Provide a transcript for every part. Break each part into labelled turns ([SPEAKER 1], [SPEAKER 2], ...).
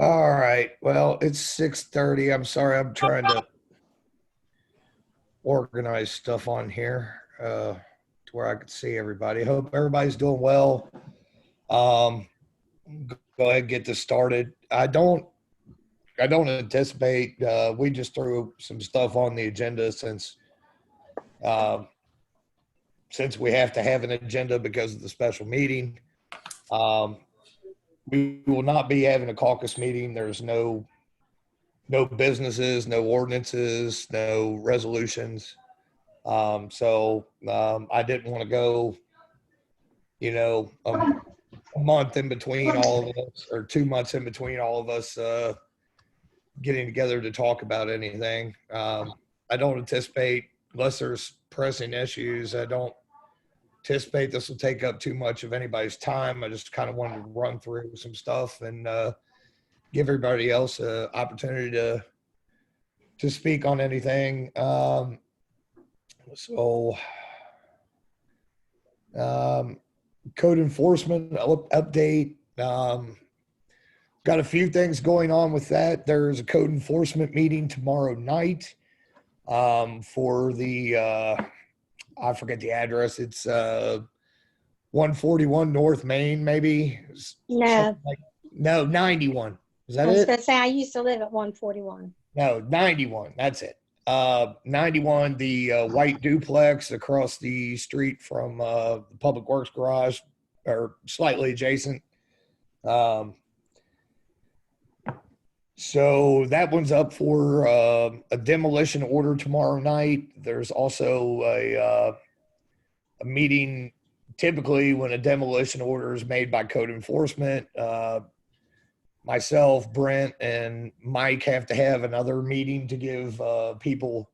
[SPEAKER 1] All right. Well, it's 6:30. I'm sorry. I'm trying to organize stuff on here to where I could see everybody. Hope everybody's doing well. Um, Go ahead and get this started. I don't anticipate. We just threw some stuff on the agenda um, since we have to have an agenda because of the special meeting. Um, we will not be having a caucus meeting. There's no businesses, no ordinances, no resolutions. So I didn't want to go, you know, a month in between all of us, or 2 months in between all of us getting together to talk about anything. I don't anticipate, unless there's pressing issues, I don't anticipate this will take up too much of anybody's time. I just kind of wanted to run through some stuff and give everybody else an opportunity to speak on anything. So um, Code enforcement update. Got a few things going on with that. There's a code enforcement meeting tomorrow night for I forget the address. It's 141 North Main, maybe.
[SPEAKER 2] No,
[SPEAKER 1] No, 91. Is that
[SPEAKER 2] I was
[SPEAKER 1] it?
[SPEAKER 2] going to say I used to live at 141.
[SPEAKER 1] No, 91. That's it. 91, the white duplex across the street from the Public Works Garage, or slightly adjacent. Um, so that one's up for a demolition order tomorrow night. There's also a meeting. Typically, when a demolition order is made by code enforcement, myself, Brent, and Mike have to have another meeting to give people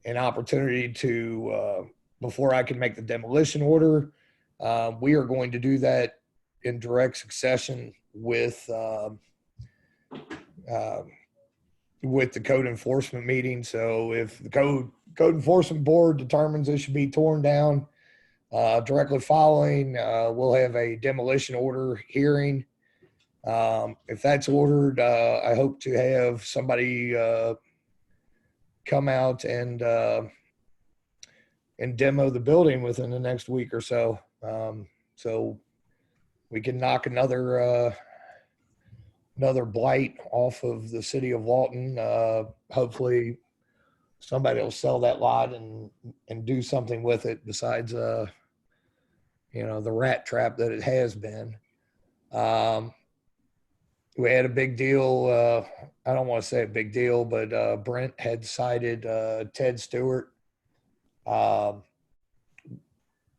[SPEAKER 1] an opportunity to, before I can make the demolition order. We are going to do that in direct succession with the code enforcement meeting. So if the code enforcement board determines it should be torn down, directly following, we'll have a demolition order hearing. If that's ordered, I hope to have somebody come out and demo the building within the next week or so. So we can knock another blight off of the city of Walton. Hopefully somebody will sell that lot and do something with it besides the rat trap that it has been. We had a big deal. I don't want to say a big deal, but Brent had cited Ted Stewart. I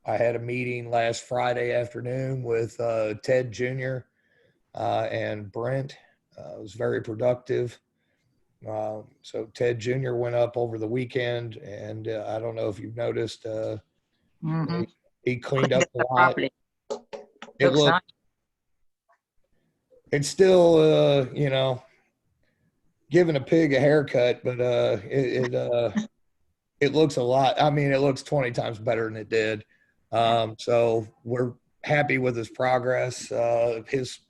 [SPEAKER 1] had a meeting last Friday afternoon with Ted Jr. And Brent. It was very productive. So Ted Jr. went up over the weekend, and I don't know if you've noticed,
[SPEAKER 3] Mm-hmm.
[SPEAKER 1] he cleaned up a lot.
[SPEAKER 3] Property.
[SPEAKER 1] It
[SPEAKER 3] Looks
[SPEAKER 1] looked,
[SPEAKER 3] nice.
[SPEAKER 1] it's still, giving a pig a haircut, but it looks a lot. I mean, it looks 20 times better than it did. So we're happy with his progress. His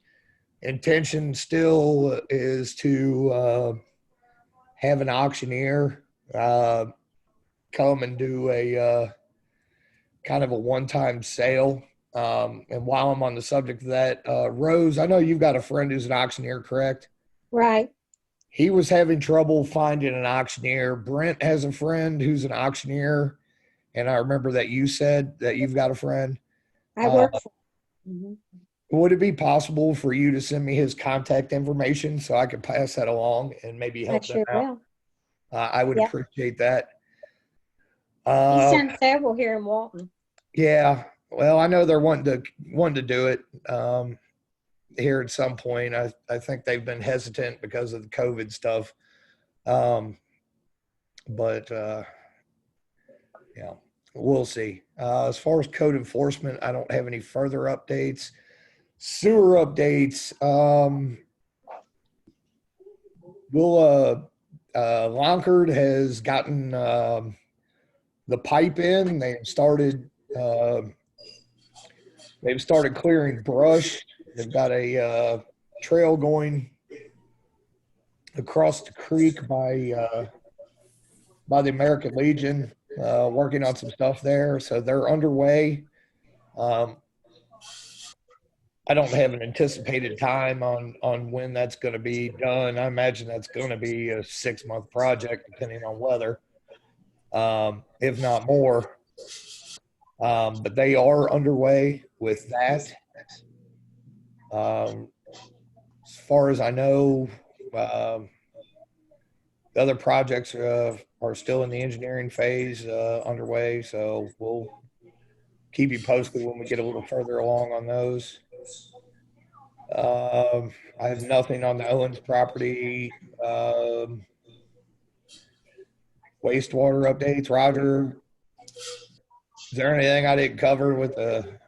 [SPEAKER 1] intention still is to have an auctioneer come and do a kind of a one-time sale. And while I'm on the subject of that, Rose, I know you've got a friend who's an auctioneer, correct?
[SPEAKER 2] Right.
[SPEAKER 1] He was having trouble finding an auctioneer. Brent has a friend who's an auctioneer, and I remember that you said that you've got a friend.
[SPEAKER 2] I work for. Mhm.
[SPEAKER 1] Would it be possible for you to send me his contact information so I could pass that along and maybe
[SPEAKER 2] I
[SPEAKER 1] help them
[SPEAKER 2] sure
[SPEAKER 1] out?
[SPEAKER 2] will.
[SPEAKER 1] I would
[SPEAKER 2] Yeah.
[SPEAKER 1] appreciate that.
[SPEAKER 2] He's done several here in Walton.
[SPEAKER 1] Yeah. Well, I know they're wanting to do it here at some point. I think they've been hesitant because of the COVID stuff. But yeah, we'll see. As far as code enforcement, I don't have any further updates. Sewer updates. Lonkard has gotten the pipe in. They've started clearing brush. They've got a trail going across the creek by the American Legion, working on some stuff there. So they're underway. Um, I don't have an anticipated time on when that's going to be done. I imagine that's going to be a 6-month project, depending on weather, if not more. But they are underway with that. As far as I know, the other projects are still in the engineering phase underway. So we'll keep you posted when we get a little further along on those. I have nothing on the Owens property. Wastewater updates, Roger. Is there anything I didn't cover with the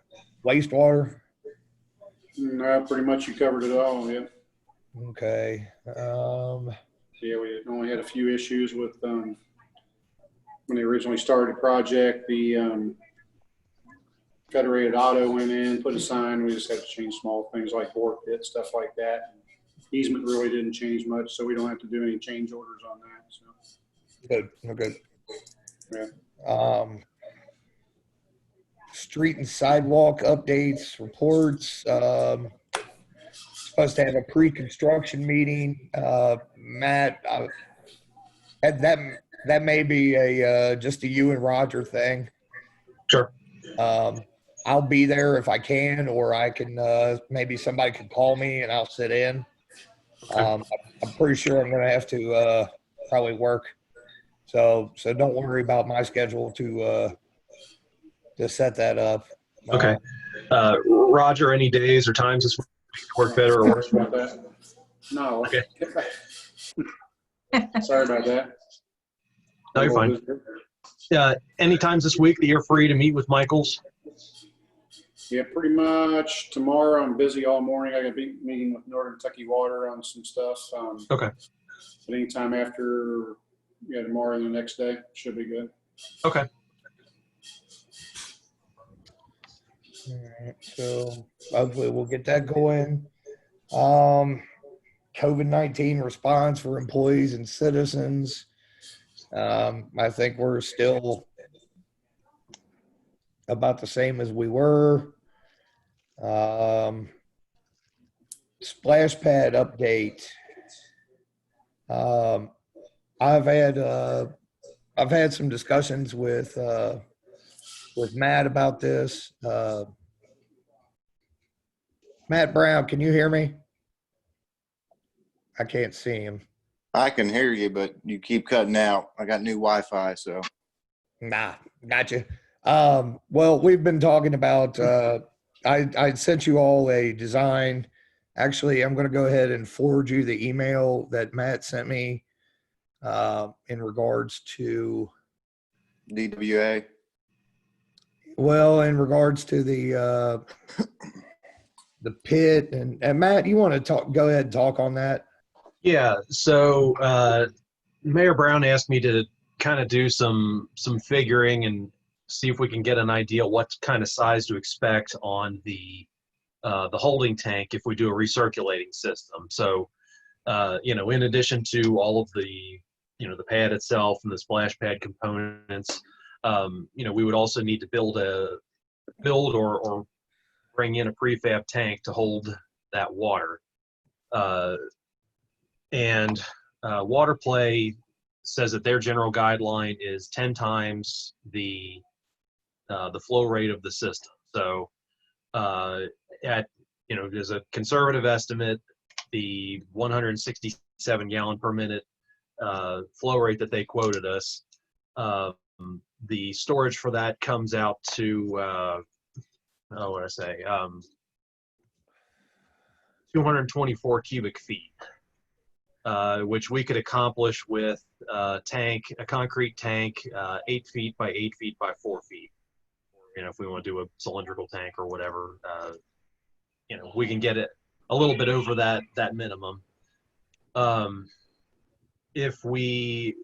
[SPEAKER 1] wastewater?
[SPEAKER 3] No, pretty much you covered it all. Yeah.
[SPEAKER 1] Okay.
[SPEAKER 3] Yeah, we only had a few issues with when they originally started the project. The Federated Auto went in, put a sign. We just had to change small things like bore pit, stuff like that. Easement really didn't change much, so we don't have to do any change orders on that. So
[SPEAKER 1] good. Good.
[SPEAKER 3] yeah.
[SPEAKER 1] Street and sidewalk updates, reports. Supposed to have a pre-construction meeting. Matt, that may be a just a you and Roger thing.
[SPEAKER 4] Sure.
[SPEAKER 1] I'll be there if I can, or I can maybe somebody can call me and I'll sit in. I'm pretty sure I'm going to have to probably work, so don't worry about my schedule to set that up.
[SPEAKER 4] Okay. Roger, any days or times this week work better or worse?
[SPEAKER 3] About that. No.
[SPEAKER 4] Okay.
[SPEAKER 3] Sorry about that.
[SPEAKER 4] No, you're fine. Any times this week that you're free to meet with Michaels?
[SPEAKER 3] Yeah, pretty much. Tomorrow I'm busy all morning. I got a big meeting with Northern Kentucky Water on some stuff.
[SPEAKER 4] Okay.
[SPEAKER 3] But anytime after, tomorrow and the next day should be good.
[SPEAKER 4] Okay.
[SPEAKER 1] All right, so hopefully we'll get that going. COVID-19 response for employees and citizens. I think we're still about the same as we were. Splash pad update. I've had some discussions with Matt about this. Matt Brown, can you hear me? I can't see him.
[SPEAKER 5] I can hear you, but you keep cutting out. I got new Wi-Fi, so.
[SPEAKER 1] Nah, gotcha. Well, we've been talking about, I sent you all a design. Actually, I'm going to go ahead and forward you the email that Matt sent me in regards to
[SPEAKER 5] DWA.
[SPEAKER 1] Well, in regards to the pit and Matt, you want to go ahead and talk on that?
[SPEAKER 4] Yeah. So Mayor Brown asked me to kind of do some figuring and see if we can get an idea what kind of size to expect on the holding tank if we do a recirculating system. So, in addition to all of the, the pad itself and the splash pad components, we would also need to build or bring in a prefab tank to hold that water. And Water Play says that their general guideline is 10 times the flow rate of the system. So there's a conservative estimate, the 167 gallon per minute flow rate that they quoted us, the storage for that comes out to 224 cubic feet, which we could accomplish with a concrete tank, 8 feet by 8 feet by 4 feet. If we want to do a cylindrical tank or whatever, we can get it a little bit over that minimum. If we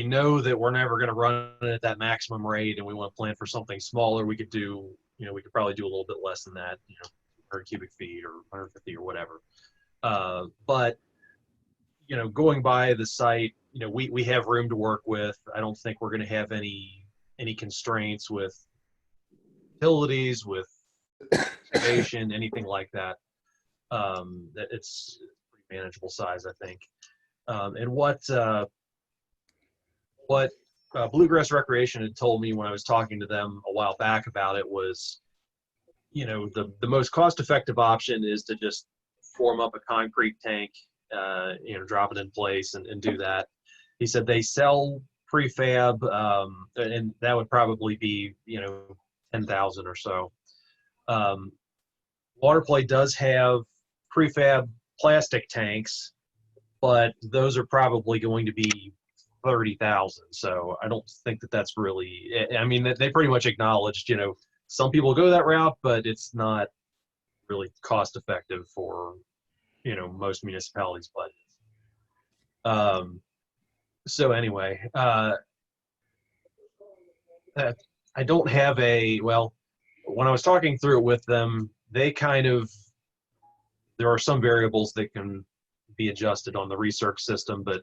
[SPEAKER 4] know that we're never going to run it at that maximum rate and we want to plan for something smaller, we could probably do a little bit less than that, 100 cubic feet or 150 or whatever. But going by the site, we have room to work with. I don't think we're going to have any constraints with utilities, with excavation, anything like that. It's a pretty manageable size, I think. And what Bluegrass Recreation had told me when I was talking to them a while back about it was, the most cost-effective option is to just form up a concrete tank, drop it in place and do that. He said they sell prefab, and that would probably be, 10,000 or so. Waterplay does have prefab plastic tanks, but those are probably going to be 30,000. So I don't think that's really, I mean, they pretty much acknowledged, some people go that route, but it's not really cost effective for, most municipalities' budgets. So anyway, I don't have when I was talking through it with them, there are some variables that can be adjusted on the research system, but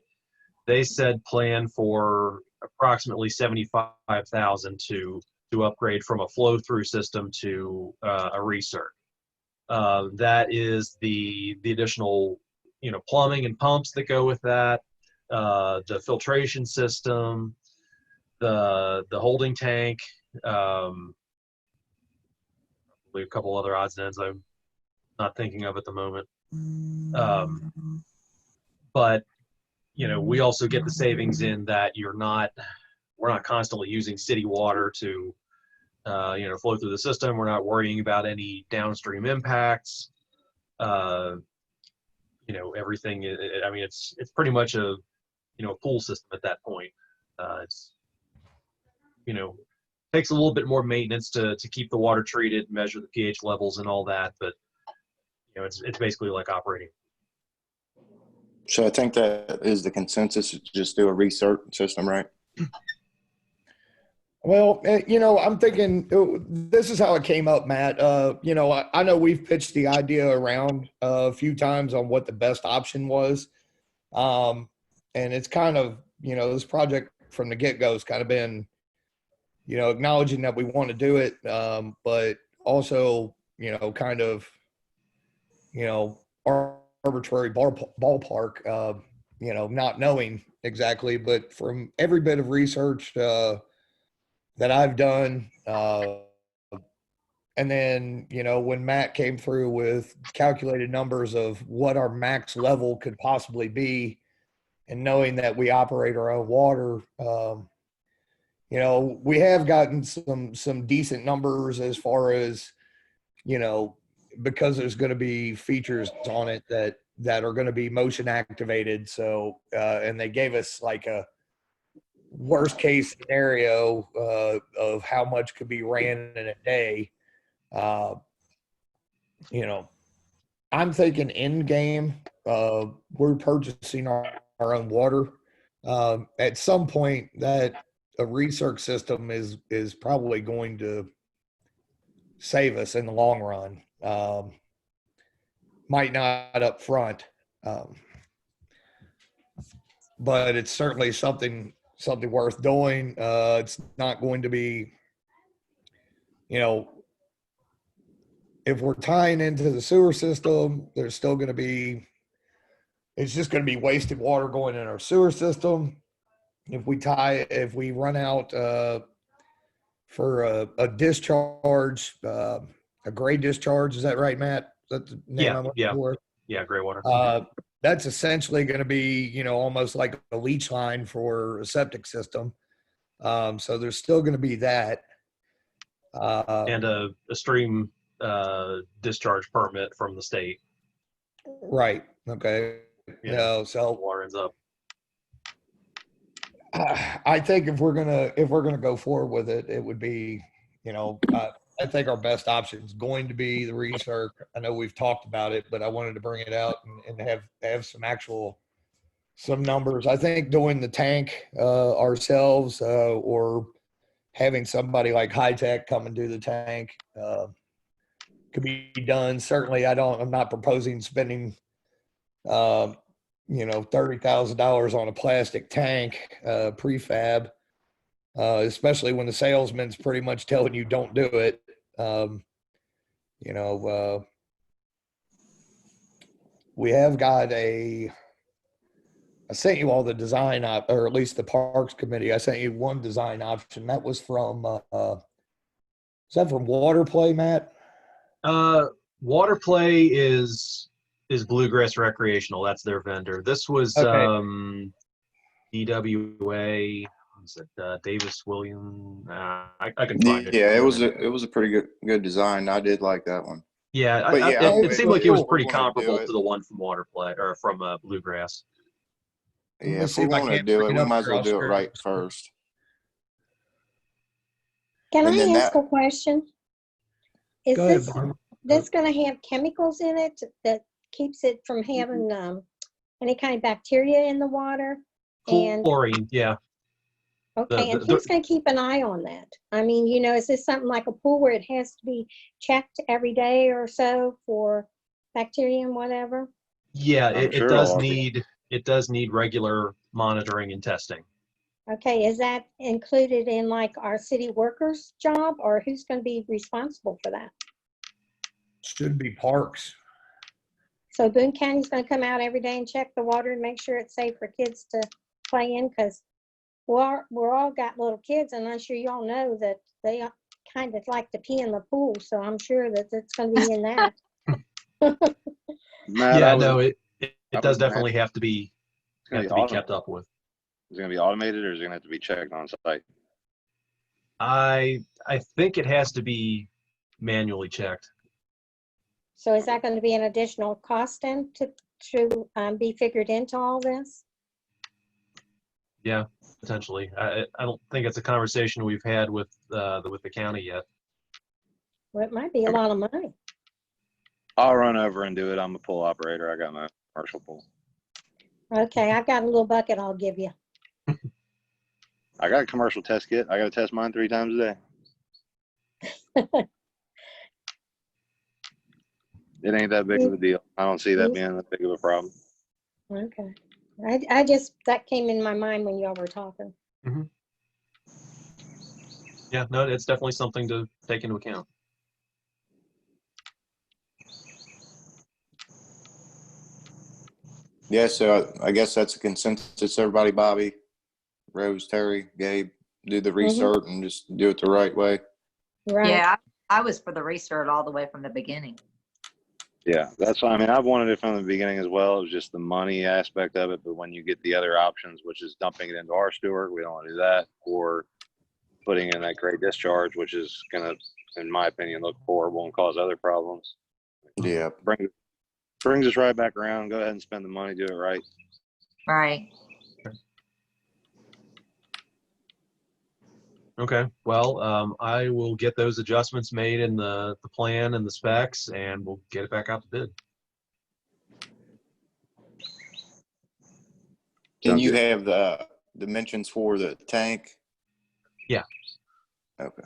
[SPEAKER 4] they said plan for approximately 75,000 to upgrade from a flow-through system to a research. That is the additional, plumbing and pumps that go with that, the filtration system, the holding tank, a couple other odds and ends I'm not thinking of at the moment. But we also get the savings in that we're not constantly using city water to flow through the system. We're not worrying about any downstream impacts. Everything. It's pretty much a pool system at that point. It's takes a little bit more maintenance to keep the water treated, measure the pH levels and all that, but it's basically like operating.
[SPEAKER 5] So I think that is the consensus, just do a research system, right?
[SPEAKER 1] Well, I'm thinking this is how it came up, Matt. I know we've pitched the idea around a few times on what the best option was. And it's kind of, this project from the get-go has kind of been, acknowledging that we want to do it, but also, kind of, arbitrary ballpark, not knowing exactly. But from every bit of research that I've done, and then, when Matt came through with calculated numbers of what our max level could possibly be, and knowing that we operate our own water, we have gotten some decent numbers as far as, because there's going to be features on it that are going to be motion activated. So, and they gave us like a worst case scenario of how much could be ran in a day. I'm thinking in game, we're purchasing our own water. At some point, that a research system is probably going to save us in the long run. Might not up front, but it's certainly something worth doing. It's not going to be, if we're tying into the sewer system, there's still going to be, it's just going to be wasted water going in our sewer system. If we run out for a discharge, a gray discharge, is that right, Matt? Is that the name I'm looking for?
[SPEAKER 4] Yeah, gray water.
[SPEAKER 1] That's essentially going to be, almost like a leach line for a septic system. So there's still going to be that.
[SPEAKER 4] And a stream discharge permit from the state.
[SPEAKER 1] Right. Okay. So
[SPEAKER 4] water ends up.
[SPEAKER 1] I think if we're gonna go forward with it, it would be, I think our best option is going to be the research. I know we've talked about it, but I wanted to bring it out and have some numbers. I think doing the tank ourselves or having somebody like High Tech come and do the tank could be done. Certainly, I'm not proposing spending $30,000 on a plastic tank, prefab, especially when the salesman's pretty much telling you don't do it. We have got I sent you all the design or at least the Parks Committee. I sent you one design option. That was from, is that from Waterplay, Matt?
[SPEAKER 4] Waterplay is Bluegrass Recreational. That's their vendor. This was
[SPEAKER 1] Okay.
[SPEAKER 4] DWA. Was it Davis William? I can find it.
[SPEAKER 5] Yeah, it was a pretty good design. I did like that one.
[SPEAKER 4] Yeah,
[SPEAKER 5] But yeah,
[SPEAKER 4] it seemed like it was
[SPEAKER 1] cool.
[SPEAKER 4] pretty
[SPEAKER 5] If we wanna do
[SPEAKER 4] comparable
[SPEAKER 5] it-
[SPEAKER 4] to the one from Waterplay or from Bluegrass.
[SPEAKER 5] Yeah,
[SPEAKER 1] Let's
[SPEAKER 5] if
[SPEAKER 1] see
[SPEAKER 5] we
[SPEAKER 1] if I
[SPEAKER 5] want to
[SPEAKER 1] can't
[SPEAKER 5] do
[SPEAKER 1] bring
[SPEAKER 5] it,
[SPEAKER 1] it
[SPEAKER 5] we
[SPEAKER 1] up
[SPEAKER 5] might as
[SPEAKER 1] here.
[SPEAKER 5] well
[SPEAKER 1] I'll
[SPEAKER 5] do it
[SPEAKER 1] share it.
[SPEAKER 5] right first.
[SPEAKER 2] Can
[SPEAKER 5] And
[SPEAKER 2] I
[SPEAKER 5] then
[SPEAKER 2] ask a question? Is
[SPEAKER 1] Go ahead,
[SPEAKER 2] this
[SPEAKER 1] Barb.
[SPEAKER 2] going to have chemicals in it that keeps it from having any kind of bacteria in the water? And
[SPEAKER 4] Chlorine, yeah.
[SPEAKER 2] okay, and who's going to keep an eye on that? I mean, is this something like a pool where it has to be checked every day or so for bacteria and whatever?
[SPEAKER 4] Yeah,
[SPEAKER 5] I'm
[SPEAKER 4] it
[SPEAKER 5] sure
[SPEAKER 4] does
[SPEAKER 5] it'll
[SPEAKER 4] need regular monitoring and testing.
[SPEAKER 2] Okay, is that included in like our city workers' job, or who's going to be responsible for that?
[SPEAKER 1] Should be Parks.
[SPEAKER 2] So Boone County's going to come out every day and check the water and make sure it's safe for kids to play in, because we're all got little kids, and I'm sure y'all know that they kind of like to pee in the pool. So I'm sure that it's going to be in that.
[SPEAKER 5] Matt,
[SPEAKER 4] Yeah, no, it
[SPEAKER 5] I
[SPEAKER 4] does
[SPEAKER 5] was gonna
[SPEAKER 4] definitely have to be kept up with.
[SPEAKER 6] Is it going to be automated or is it going to have to be checked on site?
[SPEAKER 4] I think it has to be manually checked.
[SPEAKER 2] So is that going to be an additional cost then to be figured into all this?
[SPEAKER 4] Yeah, potentially. I don't think it's a conversation we've had with the county yet.
[SPEAKER 2] Well, it might be a lot of money.
[SPEAKER 6] I'll run over and do it. I'm a pool operator. I got my commercial pool.
[SPEAKER 2] Okay, I've got a little bucket I'll give you.
[SPEAKER 6] I got a commercial test kit. I got to test mine 3 times a day. It ain't that big of a deal. I don't see that being that big of a problem.
[SPEAKER 2] Okay. That came in my mind when y'all were talking.
[SPEAKER 4] Mm-hmm. Yeah, no, it's definitely something to take into account.
[SPEAKER 5] Yeah, so I guess that's a consensus. Everybody, Bobby, Rose, Terry, Gabe, do the research and just do it the right way.
[SPEAKER 2] Right.
[SPEAKER 7] Yeah, I was for the restart all the way from the beginning.
[SPEAKER 6] Yeah, that's why. I mean, I've wanted it from the beginning as well. It was just the money aspect of it. But when you get the other options, which is dumping it into our sewer, we don't want to do that, or putting in that great discharge, which is going to, in my opinion, look horrible and cause other problems.
[SPEAKER 5] Yeah.
[SPEAKER 6] Brings us right back around. Go ahead and spend the money, do it right.
[SPEAKER 7] Right.
[SPEAKER 4] Okay, well, I will get those adjustments made in the plan and the specs, and we'll get it back out to bid.
[SPEAKER 5] Can
[SPEAKER 6] Sounds
[SPEAKER 5] you
[SPEAKER 6] good.
[SPEAKER 5] have the dimensions for the tank?
[SPEAKER 4] Yeah.
[SPEAKER 5] Okay.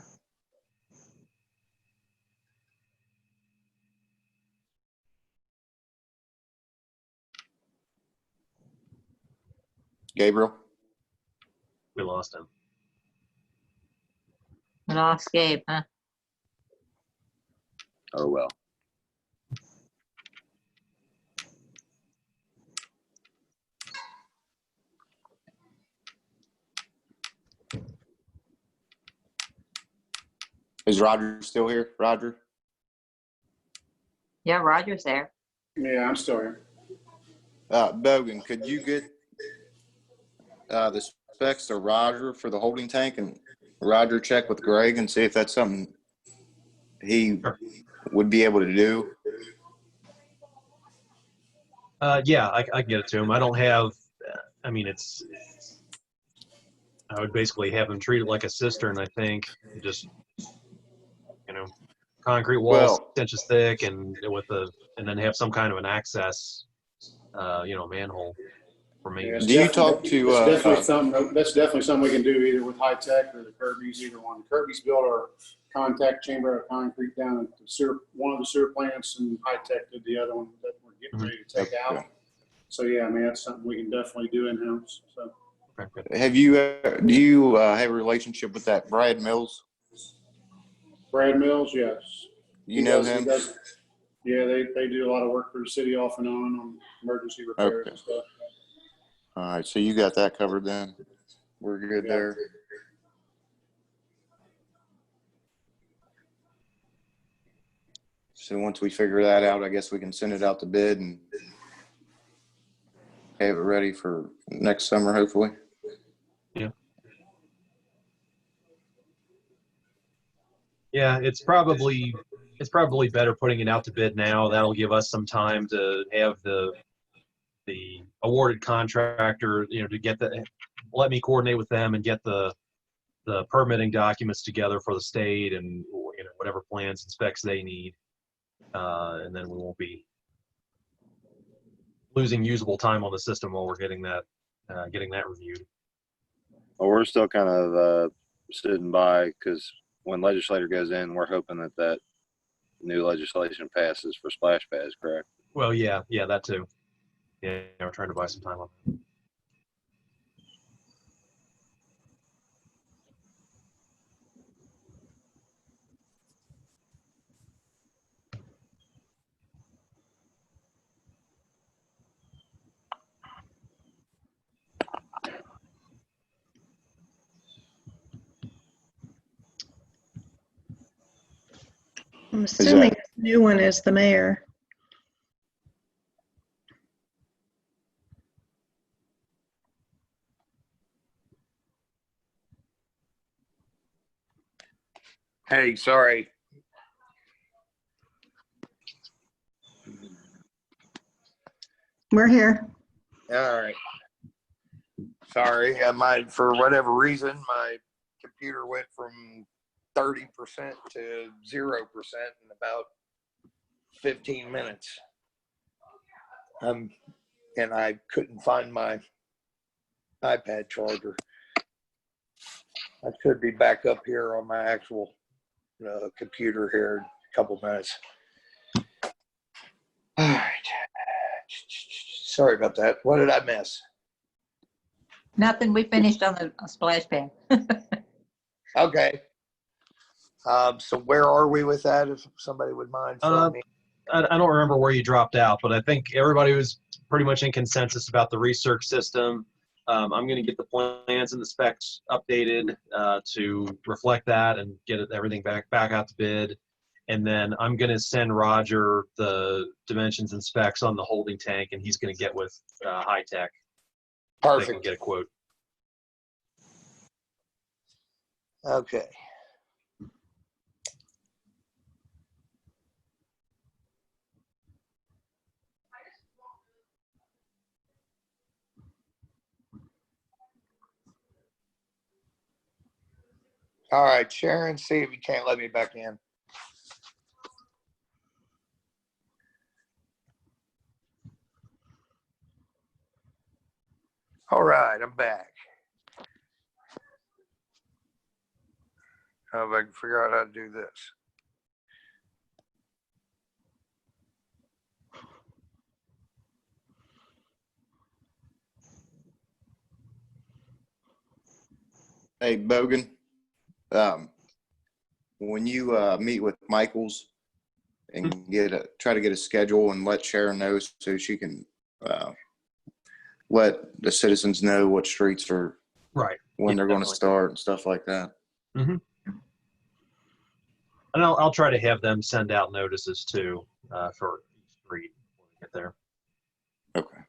[SPEAKER 5] Gabriel?
[SPEAKER 4] We lost him.
[SPEAKER 7] We lost Gabe, huh?
[SPEAKER 6] Oh, well.
[SPEAKER 5] Is Roger still here? Roger?
[SPEAKER 7] Yeah, Roger's there.
[SPEAKER 3] Yeah, I'm still here.
[SPEAKER 5] Bogan, could you get the specs to Roger for the holding tank, and Roger check with Greg and see if that's something he would be able to do?
[SPEAKER 4] Yeah, I can get it to him. I don't have, I mean, I would basically have him treat it like a cistern, I think. Just, concrete walls 6 inches thick and then have some kind of an access, manhole for me.
[SPEAKER 3] Yeah,
[SPEAKER 5] Do you talk to
[SPEAKER 3] that's definitely something we can do either with high tech or the Kirby's, either one. Kirby's built our contact chamber of concrete down at one of the sewer plants, and high tech did the other one that we're getting ready to take out. So yeah, I mean, that's something we can definitely do in-house, so.
[SPEAKER 5] Have you, do you have a relationship with that Brad Mills?
[SPEAKER 3] Brad Mills, yes.
[SPEAKER 5] You know him?
[SPEAKER 3] Yeah, they do a lot of work for the city off and on emergency repairs and stuff.
[SPEAKER 5] All right, so you got that covered then. We're good
[SPEAKER 3] Yeah.
[SPEAKER 5] there. So once we figure that out, I guess we can send it out to bid and have it ready for next summer, hopefully.
[SPEAKER 4] Yeah, it's probably better putting it out to bid now. That'll give us some time to have the awarded contractor, to get let me coordinate with them and get the permitting documents together for the state and whatever plans and specs they need, and then we won't be losing usable time on the system while we're getting that reviewed.
[SPEAKER 6] Well, we're still kind of sitting by because when legislator goes in, we're hoping that new legislation passes for splash pads, correct?
[SPEAKER 4] Well, yeah, that too. Yeah, we're trying to buy some time on that.
[SPEAKER 8] I'm assuming this new one is the mayor.
[SPEAKER 1] Hey, sorry.
[SPEAKER 8] We're here.
[SPEAKER 1] All right. Sorry, for whatever reason, my computer went from 30% to 0% in about 15 minutes. And I couldn't find my iPad charger. I should be back up here on my actual computer here in a couple minutes. All right. Sorry about that. What did I miss?
[SPEAKER 7] Nothing. We finished on the splash pad.
[SPEAKER 1] Okay. So where are we with that? If somebody would mind filling me.
[SPEAKER 4] I don't remember where you dropped out, but I think everybody was pretty much in consensus about the research system. I'm going to get the plans and the specs updated to reflect that and get everything back out to bid. And then I'm going to send Roger the dimensions and specs on the holding tank, and he's going to get with High Tech.
[SPEAKER 1] Perfect.
[SPEAKER 4] They can get a quote.
[SPEAKER 1] Okay. All right, Sharon, see if you can't let me back in. All right, I'm back. How if I can figure out how to do this.
[SPEAKER 5] Hey, Bogan, when you meet with Michaels and try to get a schedule and let Sharon know so she can let the citizens know what streets are
[SPEAKER 4] Right.
[SPEAKER 5] when they're going to
[SPEAKER 4] Definitely.
[SPEAKER 5] start and stuff like that.
[SPEAKER 4] Mm-hmm. And I'll try to have them send out notices too for each street when we get there.
[SPEAKER 5] Okay.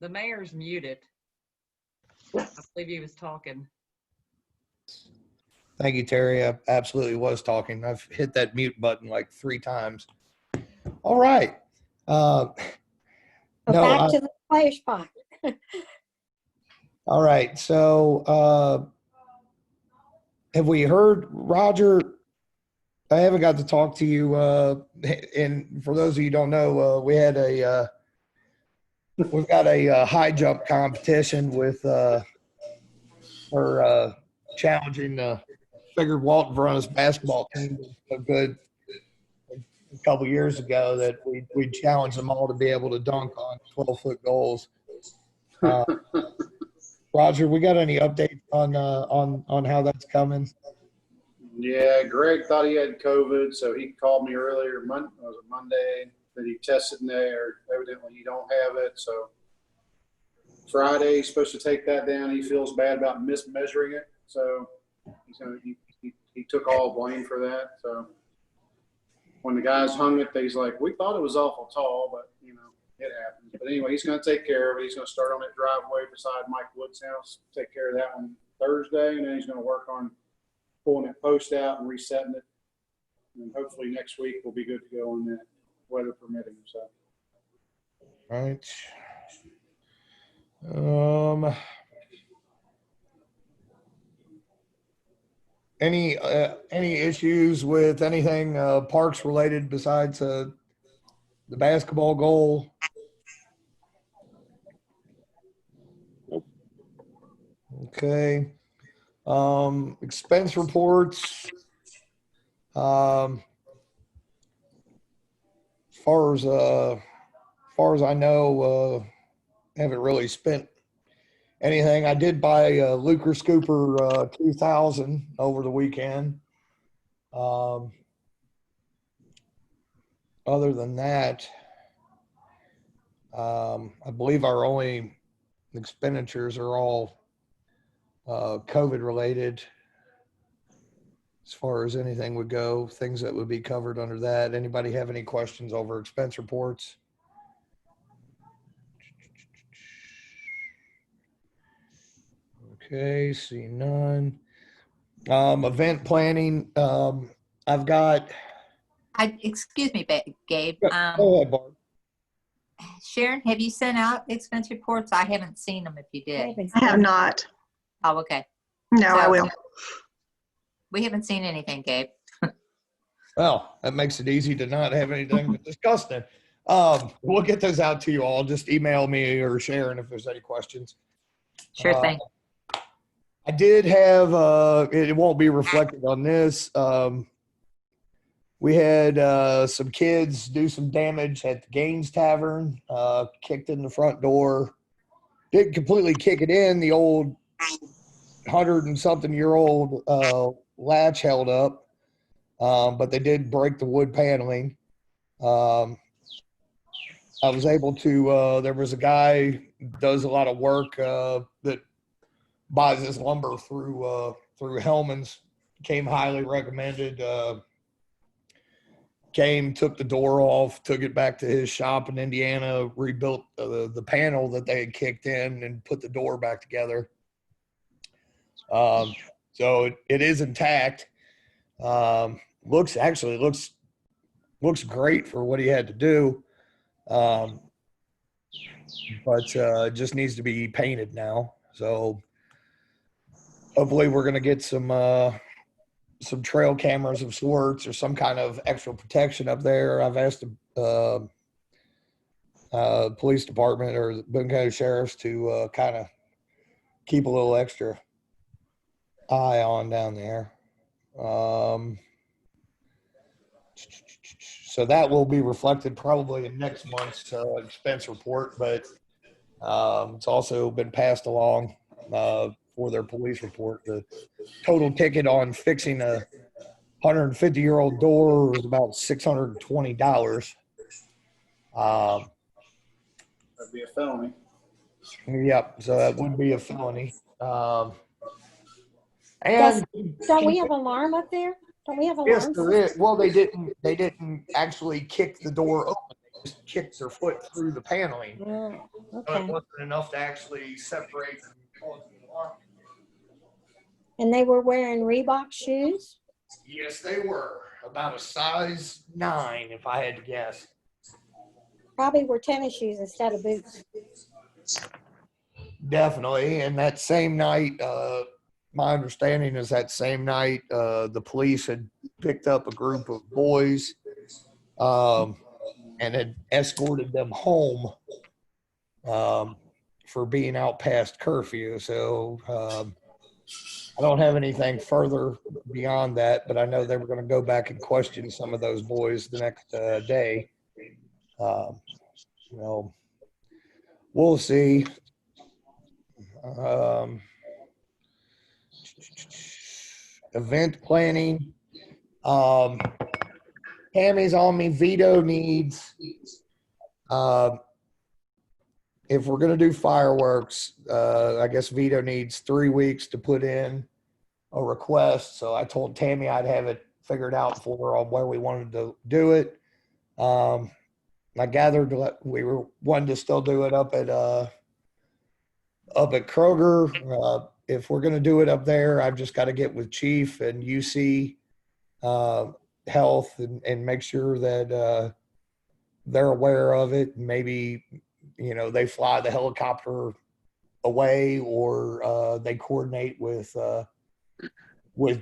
[SPEAKER 9] The mayor's muted. I believe he was talking.
[SPEAKER 1] Thank you, Terry. I absolutely was talking. I've hit that mute button like 3 times. All right.
[SPEAKER 2] Back to the Player spot.
[SPEAKER 1] All right. So, have we heard, Roger? I haven't got to talk to you. And for those of you who don't know, we've got a high jump competition with for challenging. Figured Walton run his basketball team a good a couple years ago that we challenged them all to be able to dunk on 12-foot goals. Roger, we got any updates on how that's coming?
[SPEAKER 3] Yeah, Greg thought he had COVID, so he called me earlier. Was it Monday that he tested there? Evidently, he don't have it. So Friday, he's supposed to take that down. He feels bad about mismeasuring it, so he took all blame for that. So when the guys hung it, he's like, "We thought it was awful tall, but it happens." But anyway, he's going to take care of it. He's going to start on that driveway beside Mike Wood's house, take care of that one Thursday, and then he's going to work on pulling that post out and resetting it. And hopefully next week we'll be good to go on that, weather permitting. So.
[SPEAKER 1] Right. Any issues with anything parks related besides the basketball goal?
[SPEAKER 6] Nope.
[SPEAKER 1] Okay. Expense reports. As far as I know, haven't really spent anything. I did buy a Lucre Scooper 2000 over the weekend. Other than that, I believe our only expenditures are all COVID related. As far as anything would go, things that would be covered under that. Anybody have any questions over expense reports? Okay, see none. Event planning. I've got.
[SPEAKER 7] Excuse me, Gabe.
[SPEAKER 1] Go ahead, Barb.
[SPEAKER 7] Sharon, have you sent out expense reports? I haven't seen them if you did.
[SPEAKER 8] I have not.
[SPEAKER 7] Oh, okay.
[SPEAKER 8] No, I will.
[SPEAKER 7] We haven't seen anything, Gabe.
[SPEAKER 1] Well, that makes it easy to not have anything to discuss then. We'll get those out to you all. Just email me or Sharon if there's any questions.
[SPEAKER 7] Sure thing.
[SPEAKER 1] I did have, it won't be reflected on this. We had some kids do some damage at the Gaines Tavern, kicked in the front door. Didn't completely kick it in. The old 100-and-something-year-old latch held up, but they did break the wood paneling. I was able to, there was a guy who does a lot of work that buys his lumber through Hellman's, came highly recommended, took the door off, took it back to his shop in Indiana, rebuilt the panel that they had kicked in and put the door back together. So it is intact. Looks great for what he had to do. But just needs to be painted now. So hopefully we're going to get some trail cameras of sorts or some kind of extra protection up there. I've asked the police department or the Boone County Sheriff's to kind of keep a little extra eye on down there. So that will be reflected probably in next month's expense report, but it's also been passed along for their police report. The total ticket on fixing a 150-year-old door was about $620.
[SPEAKER 3] That'd be a felony.
[SPEAKER 1] Yep, so that would be a felony.
[SPEAKER 2] And don't we have an alarm up there? Don't we have alarms?
[SPEAKER 1] Yes, there is. Well, they didn't actually kick the door open. They just kicked their foot through the paneling.
[SPEAKER 2] Oh,
[SPEAKER 1] So
[SPEAKER 2] okay.
[SPEAKER 1] it wasn't enough to actually separate and cause the alarm.
[SPEAKER 2] And they were wearing Reebok shoes?
[SPEAKER 1] Yes, they were. About a size 9, if I had to guess.
[SPEAKER 2] Probably were tennis shoes instead of boots.
[SPEAKER 1] Definitely. And that same night, my understanding is that same night, the police had picked up a group of boys and had escorted them home for being out past curfew. So I don't have anything further beyond that, but I know they were going to go back and question some of those boys the next day. You know, we'll see. Event planning. Tammy's on me. Vito needs, if we're going to do fireworks, I guess Vito needs 3 weeks to put in a request. So I told Tammy I'd have it figured out for her on where we wanted to do it. I gathered we were wanting to still do it up at Kroger. If we're going to do it up there, I've just got to get with Chief and UC Health and make sure that they're aware of it. Maybe, they fly the helicopter away, or they coordinate with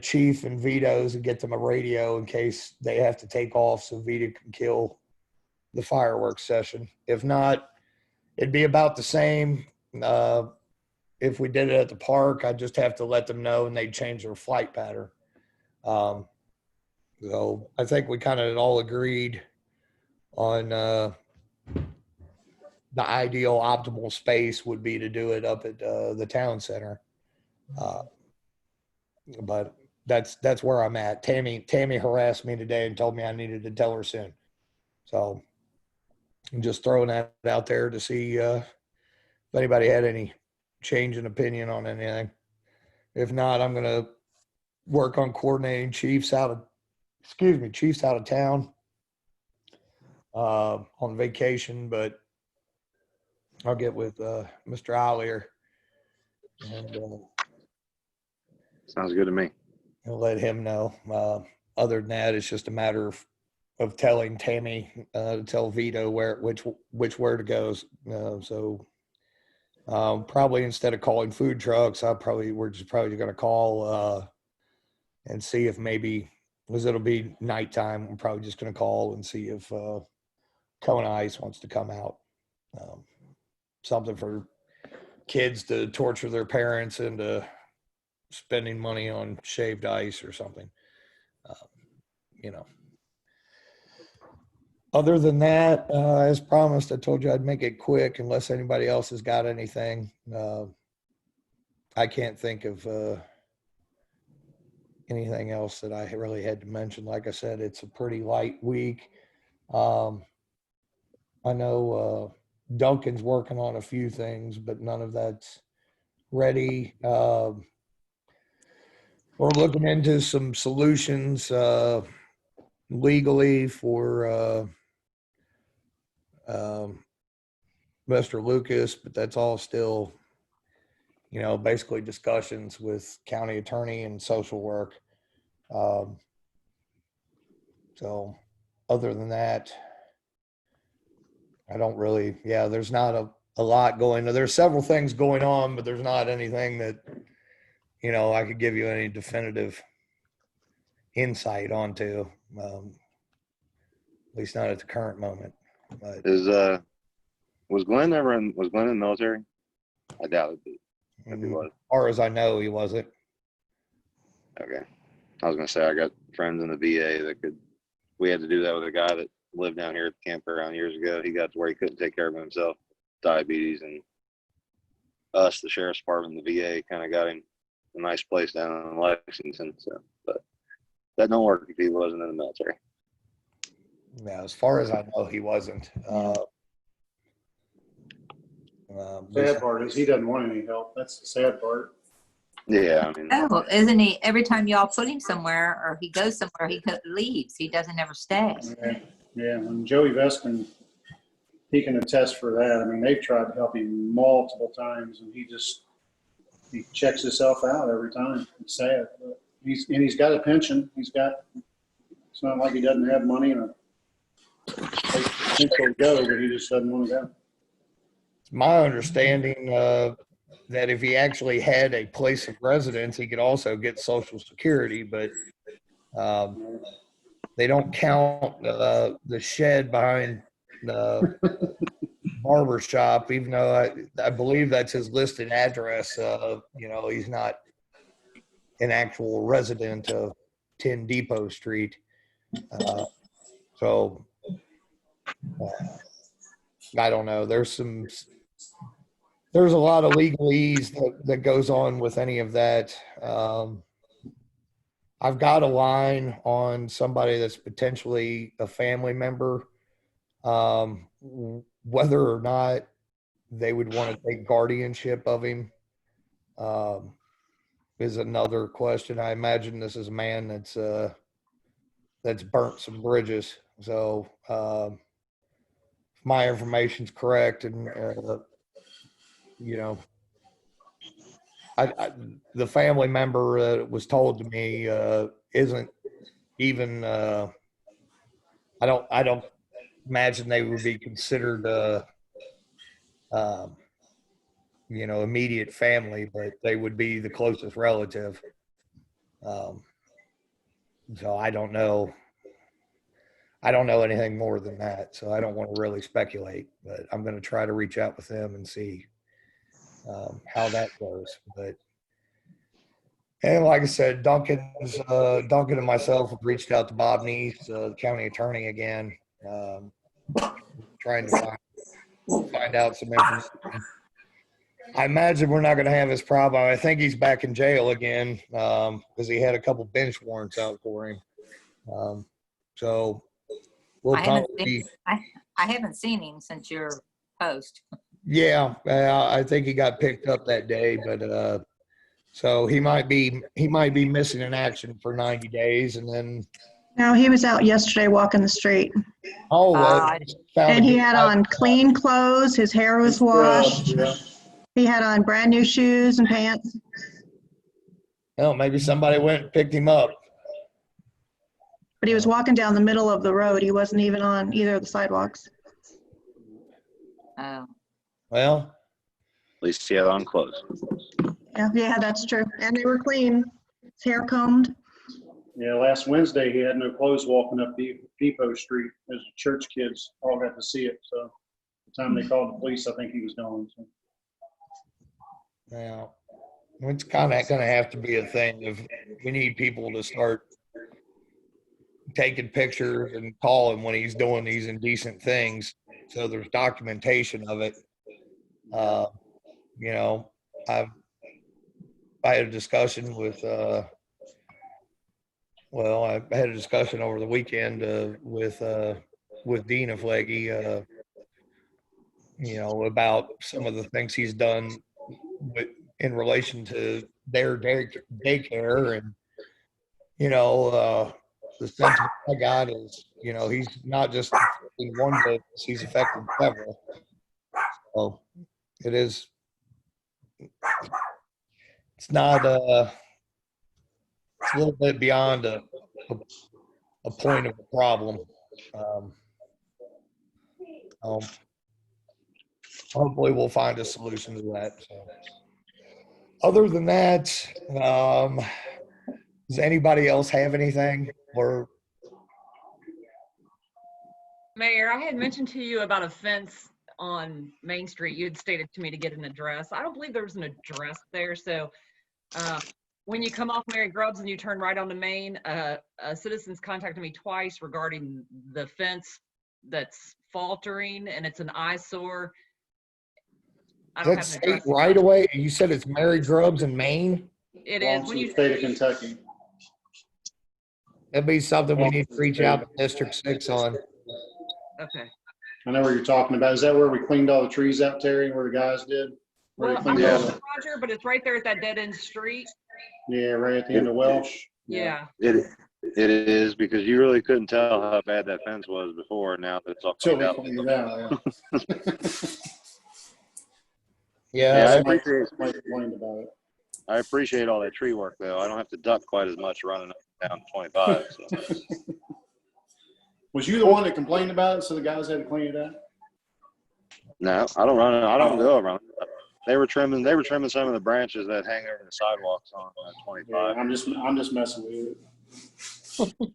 [SPEAKER 1] Chief and Vito's and get them a radio in case they have to take off so Vito can kill the fireworks session. If not, it'd be about the same. If we did it at the park, I'd just have to let them know and they'd change their flight pattern. So I think we kind of all agreed on the ideal optimal space would be to do it up at the town center. But that's where I'm at. Tammy harassed me today and told me I needed to tell her soon. So I'm just throwing that out there to see if anybody had any change in opinion on anything. If not, I'm going to work on coordinating Chief's out of town on vacation, but I'll get with Mr. Ollier and
[SPEAKER 6] Sounds good to me.
[SPEAKER 1] I'll let him know. Other than that, it's just a matter of telling Tammy to tell Vito which where to go. So probably instead of calling food trucks, we're just probably going to call and see if maybe, because it'll be nighttime, we're probably just going to call and see if Kona Ice wants to come out. Something for kids to torture their parents into spending money on shaved ice or something. Other than that, as promised, I told you I'd make it quick unless anybody else has got anything. I can't think of anything else that I really had to mention. Like I said, it's a pretty light week. I know Duncan's working on a few things, but none of that's ready. We're looking into some solutions legally for Mr. Lucas, but that's all still, basically discussions with county attorney and social work. So other than that, I don't really, there's not a lot going. There's several things going on, but there's not anything that, I could give you any definitive insight onto, at least not at the current moment. But
[SPEAKER 6] Was Glenn in the military? I doubt it. If he was.
[SPEAKER 1] As far as I know, he wasn't.
[SPEAKER 6] Okay. I was gonna say I got friends in the VA we had to do that with a guy that lived down here at the campground years ago. He got to where he couldn't take care of himself, diabetes, and us, the sheriff's department, the VA, kind of got him a nice place down in Lexington. So, but that don't work if he wasn't in the military.
[SPEAKER 1] Yeah, as far as I know, he wasn't.
[SPEAKER 3] Sad part is he doesn't want any help. That's the sad part.
[SPEAKER 6] Yeah, I mean.
[SPEAKER 7] Oh, isn't he? Every time y'all put him somewhere or he goes somewhere, he leaves. He doesn't ever stay.
[SPEAKER 3] Yeah. And Joey Veskin, he can attest for that. I mean, they've tried to help him multiple times, and he checks himself out every time. It's sad, but he's got a pension. It's not like he doesn't have money and a place to go, but he just doesn't want to go.
[SPEAKER 1] my understanding that if he actually had a place of residence, he could also get Social Security, but they don't count the shed behind the barber shop, even though I believe that's his listed address. He's not an actual resident of 10 Depot Street. So I don't know. There's a lot of legalese that goes on with any of that. I've got a line on somebody that's potentially a family member. Whether or not they would want to take guardianship of him is another question. I imagine this is a man that's burnt some bridges. So if my information's correct, and the family member was told to me isn't even. I don't imagine they would be considered immediate family, but they would be the closest relative. So I don't know anything more than that. So I don't want to really speculate, but I'm going to try to reach out with them and see how that goes. And like I said, Duncan and myself have reached out to Bob Neese, the county attorney, again, trying to find out some information. I imagine we're not going to have this problem. I think he's back in jail again because he had a couple bench warrants out for him. So we'll probably.
[SPEAKER 7] I haven't seen him since your post.
[SPEAKER 1] Yeah, I think he got picked up that day, but so he might be missing in action for 90 days, and then.
[SPEAKER 8] No, he was out yesterday walking the street.
[SPEAKER 1] Oh,
[SPEAKER 8] and he had on clean clothes. His hair was washed.
[SPEAKER 3] Yeah.
[SPEAKER 8] He had on brand new shoes and pants.
[SPEAKER 1] Well, maybe somebody went and picked him up.
[SPEAKER 8] But he was walking down the middle of the road. He wasn't even on either of the sidewalks.
[SPEAKER 7] Oh.
[SPEAKER 1] Well,
[SPEAKER 6] At least he had on clothes.
[SPEAKER 8] Yeah, that's true. And they were clean. His hair combed.
[SPEAKER 3] Yeah, last Wednesday, he had no clothes walking up Depot Street. As church kids all got to see it. So the time they called the police, I think he was gone. So.
[SPEAKER 1] yeah, it's kind of going to have to be a thing if we need people to start taking pictures and call him when he's doing these indecent things. So there's documentation of it. I had a discussion with, I had a discussion over the weekend with Dina Fleggy, about some of the things he's done in relation to their daycare. And, the sentiment I got is, he's not just affecting one business, he's affecting several. So it is, it's not, it's a little bit beyond a point of a problem. Hopefully we'll find a solution to that. So. Other than that, does anybody else have anything? Or
[SPEAKER 9] Mayor, I had mentioned to you about a fence on Main Street. You had stated to me to get an address. I don't believe there was an address there. So when you come off Mary Grubbs and you turn right onto Main, a citizen's contacted me twice regarding the fence that's faltering and it's an eyesore. I don't
[SPEAKER 1] that's
[SPEAKER 9] have an address.
[SPEAKER 1] right away. You said it's Mary Grubbs in Maine?
[SPEAKER 9] It is. When you
[SPEAKER 3] state of Kentucky.
[SPEAKER 1] That'd be something we need to reach out to District 6 on.
[SPEAKER 9] Okay.
[SPEAKER 3] I know where you're talking about. Is that where we cleaned all the trees out, Terry, where the guys did?
[SPEAKER 9] Well, I'm not sure, Roger, but it's right there at that dead end street.
[SPEAKER 3] Yeah, right at the end of Welsh.
[SPEAKER 9] Yeah.
[SPEAKER 6] It is, because you really couldn't tell how bad that fence was before. Now that it's all cleaned out.
[SPEAKER 1] Yeah,
[SPEAKER 6] I appreciate all that tree work, though. I don't have to duck quite as much running up and down 25. So.
[SPEAKER 3] Was you the one that complained about it, so the guys had to clean it up?
[SPEAKER 6] No, I don't run it. I don't go around. They were trimming some of the branches that hang over the sidewalks on
[SPEAKER 3] Yeah,
[SPEAKER 6] 25.
[SPEAKER 3] I'm just messing with it.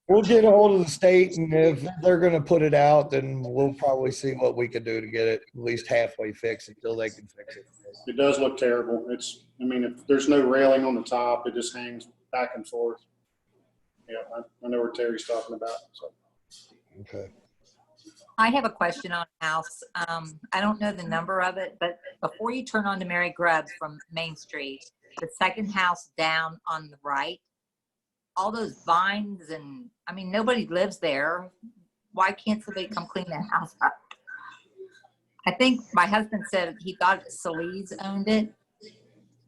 [SPEAKER 1] We'll get a hold of the state, and if they're going to put it out, then we'll probably see what we can do to get it at least halfway fixed until they can fix it.
[SPEAKER 3] It does look terrible. I mean, if there's no railing on the top, it just hangs back and forth. Yeah, I know what Terry's talking about. So.
[SPEAKER 1] Okay.
[SPEAKER 7] I have a question on a house. I don't know the number of it, but before you turn on to Mary Grubbs from Main Street, the second house down on the right, all those vines and, I mean, nobody lives there. Why can't somebody come clean that house up? I think my husband said he thought Salise owned it.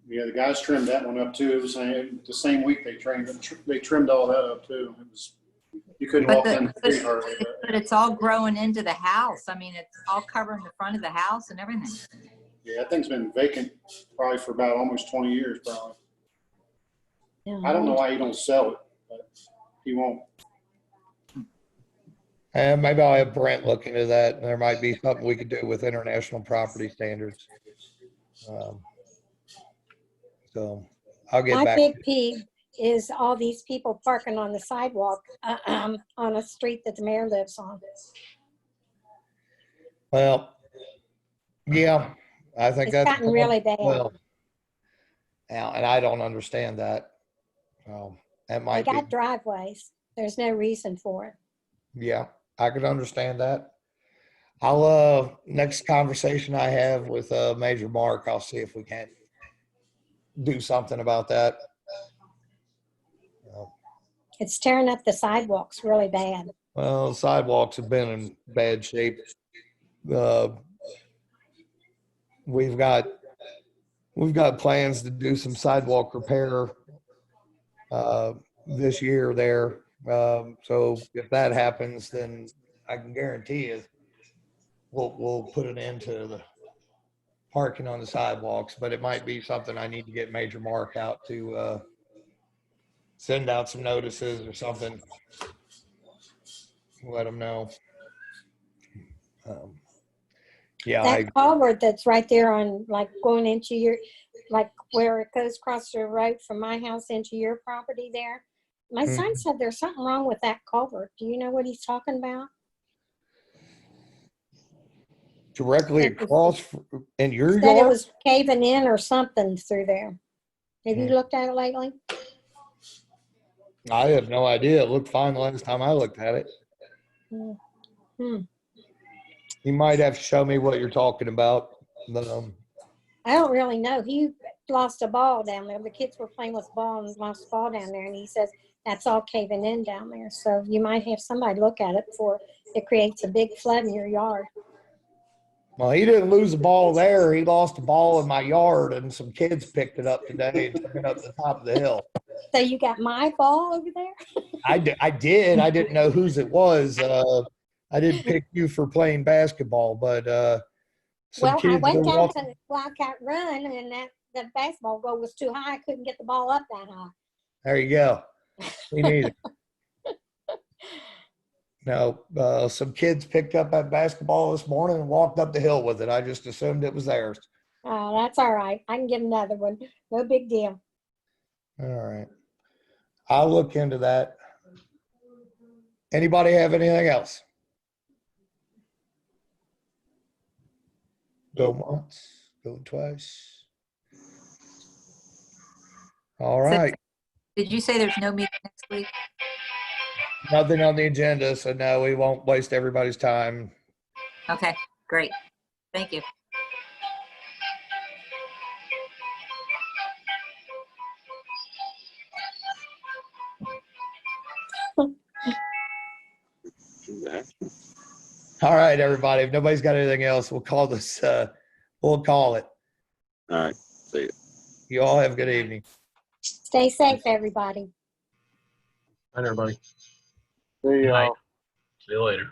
[SPEAKER 3] Yeah, the guys trimmed that one up too. It was the same week they trimmed all that up too. It was, you couldn't walk down the street hardly.
[SPEAKER 7] But it's all growing into the house. I mean, it's all covering the front of the house and everything.
[SPEAKER 3] Yeah, that thing's been vacant probably for about almost 20 years probably. I don't know why he don't sell it, but he won't.
[SPEAKER 1] And maybe I'll have Brent look into that. There might be something we could do with international property standards. So I'll get
[SPEAKER 2] My
[SPEAKER 1] back.
[SPEAKER 2] big peeve is all these people parking on the sidewalk on a street that the mayor lives on.
[SPEAKER 1] Well, yeah, I think
[SPEAKER 2] It's
[SPEAKER 1] that's
[SPEAKER 2] gotten really bad.
[SPEAKER 1] well. Now, and I don't understand that. That
[SPEAKER 2] They
[SPEAKER 1] might be.
[SPEAKER 2] got driveways. There's no reason for it.
[SPEAKER 1] Yeah, I could understand that. I'll next conversation I have with Major Mark, I'll see if we can do something about that.
[SPEAKER 2] It's tearing up the sidewalks really bad.
[SPEAKER 1] Well, sidewalks have been in bad shape. We've got plans to do some sidewalk repair this year there. So if that happens, then I can guarantee you we'll put an end to the parking on the sidewalks, but it might be something I need to get Major Mark out to send out some notices or something. Let them know. Yeah,
[SPEAKER 2] That culvert that's right there on, like, going into your, like, where it goes across the road from my house into your property there. My son said there's something wrong with that culvert. Do you know what he's talking about?
[SPEAKER 1] directly across in your
[SPEAKER 2] Said it
[SPEAKER 1] yard.
[SPEAKER 2] was caving in or something through there. Have you looked at it lately?
[SPEAKER 1] I have no idea. It looked fine the last time I looked at it. You might have to show me what you're talking about.
[SPEAKER 2] I don't really know. He lost a ball down there. The kids were playing with the ball and lost a ball down there. And he says that's all caving in down there. So you might have somebody look at it before it creates a big flood in your yard.
[SPEAKER 1] Well, he didn't lose the ball there. He lost the ball in my yard, and some kids picked it up today and took it up the top of the hill.
[SPEAKER 2] So you got my ball over there?
[SPEAKER 1] I did. I didn't know whose it was. I didn't pick you for playing basketball, but some
[SPEAKER 2] Well, I
[SPEAKER 1] kids
[SPEAKER 2] went
[SPEAKER 1] were
[SPEAKER 2] down
[SPEAKER 1] walking.
[SPEAKER 2] to the Wildcat Run, and the basketball goal was too high. I couldn't get the ball up that high.
[SPEAKER 1] There you go. Me neither. No, some kids picked up that basketball this morning and walked up the hill with it. I just assumed it was theirs.
[SPEAKER 2] Oh, that's all right. I can get another one. No big deal.
[SPEAKER 1] All right. I'll look into that. Anybody have anything else? Go once, go twice. All right.
[SPEAKER 7] Did you say there's no meeting next week?
[SPEAKER 1] Nothing on the agenda, so no, we won't waste everybody's time.
[SPEAKER 7] Okay, great. Thank you.
[SPEAKER 1] All right, everybody. If nobody's got anything else, we'll call this. We'll call it.
[SPEAKER 6] All right. See you.
[SPEAKER 1] You all have a good evening.
[SPEAKER 2] Stay safe, everybody.
[SPEAKER 4] Hi, everybody.
[SPEAKER 3] See y'all.
[SPEAKER 4] See you later.